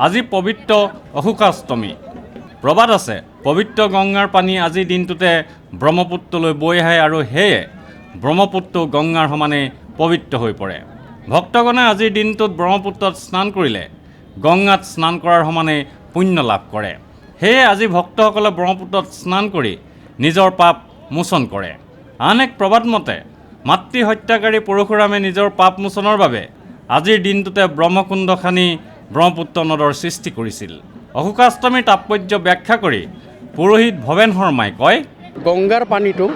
আজি পবিত্ৰ অশোকাষ্টমী। প্ৰবাদ আছে, পবিত্ৰ গংগাৰ পানী আজিৰ দিনটোতে ব্ৰহ্মপুত্ৰলৈ বৈ আহে আৰু সেয়ে ব্ৰহ্মপুত্ৰ গংগাৰ সমানে পবিত্ৰ হৈ পৰে। ভক্তগণে আজিৰ দিনটোত ব্ৰহ্মপুত্ৰত স্নান কৰিলে গংগাত স্নান কৰাৰ সমানে পুণ্য লাভ কৰে। সেয়ে আজি ভক্তসকলে ব্ৰহ্মপুত্ৰত স্নান কৰি নিজৰ পাপ মোচন কৰে। আন এক প্ৰবাদ মতে মাতৃ হত্যাকাৰী পৰশুৰামে নিজৰ পাপ মোচনৰ বাবে আজিৰ দিনটোতে ব্ৰহ্মকুণ্ড খানি ব্ৰহ্মপুত্ৰ নদৰ সৃষ্টি কৰিছিল। অশোকাষ্টমীৰ তাৎপৰ্য ব্যাখ্যা কৰি পুৰোহিত ভৱেন শৰ্মাই কয়, গংগাৰ পানীটো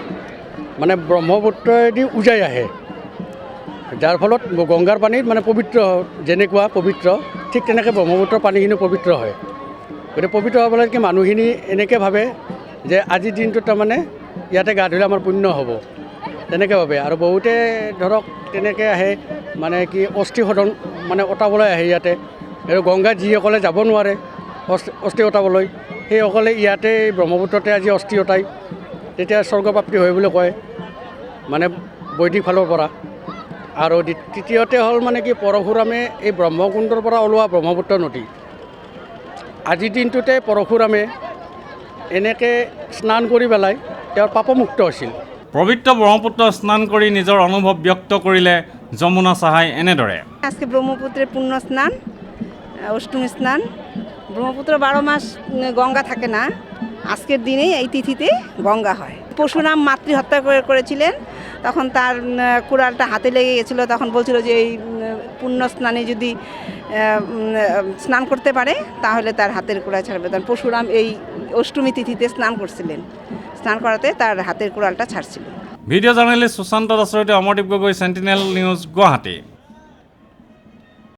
মানে ব্ৰহ্মপুত্ৰদি উজাই আহে, যাৰ ফলত গংগাৰ পানীত মানে পবিত্ৰ, যেনেকুৱা পবিত্ৰ ঠিক তেনেকৈ ব্ৰহ্মপুত্ৰৰ পানীখিনি পবিত্ৰ হয়। গতিকে পবিত্ৰ হ'বলৈ কি মানুহখিনি এনেকৈ ভাবে যে আজিৰ দিনটোত তাৰমানে ইয়াতে গা ধুলে আমাৰ পুণ্য হ'ব, তেনেকৈ ভাবে। আৰু বহুতে ধৰক তেনেকৈ আহে মানে কি অস্থি সদন মানে অতাবলৈ আহে ইয়াতে। আৰু গংগাত যিসকলে যাব নোৱাৰে অস্থি অতাবলৈ, সেইসকলে ইয়াতে ব্ৰহ্মপুত্ৰতে আজি অস্থি অতাই তেতিয়া স্বৰ্গপ্ৰাপ্তি হয় বুলি কয় মানে বৈদিক ফালৰ পৰা। আৰু তৃতীয়তে হ'ল মানে কি পৰশুৰামে এই ব্ৰহ্মকুণ্ডৰ পৰা ওলোৱা ব্ৰহ্মপুত্ৰ নদী আজিৰ দিনটোতে পৰশুৰামে এনেকৈ স্নান কৰি পেলাই তেওঁৰ পাপমুক্ত হৈছিল। পবিত্ৰ ব্ৰহ্মপুত্ৰ স্নান কৰি নিজৰ অনুভৱ ব্যক্ত কৰিলে যমুনা সাহাই এনেদৰে। আজকে ব্রহ্মপুত্রের পুণ্য স্নান, অষ্টমী স্নান। ব্রহ্মপুত্র 12 মাস গঙ্গা থাকে না, আজকের দিনেই এই তিথিতে গঙ্গা হয়। পরশুরাম মাতৃ হত্যা করেছিলেন, তখন তার কুড়ালটা হাতে লেগে গেছিলো, তখন বলছিল যে এই পুণ্য স্নানে যদি স্নান করতে পারে তাহলে তার হাতের কুড়াল ছাড়বে। তখন পরশুরাম এই অষ্টমী তিথিতে স্নান করছিলেন, স্নান করাতে তার হাতের কুড়ালটা ছাড়ছিল। ভিডিঅ' জাৰ্নেলিষ্ট সুশান্ত দাসৰ সৈতে অমৰদীপ গগৈ, চেণ্টিনেল নিউজ, গুৱাহাটী।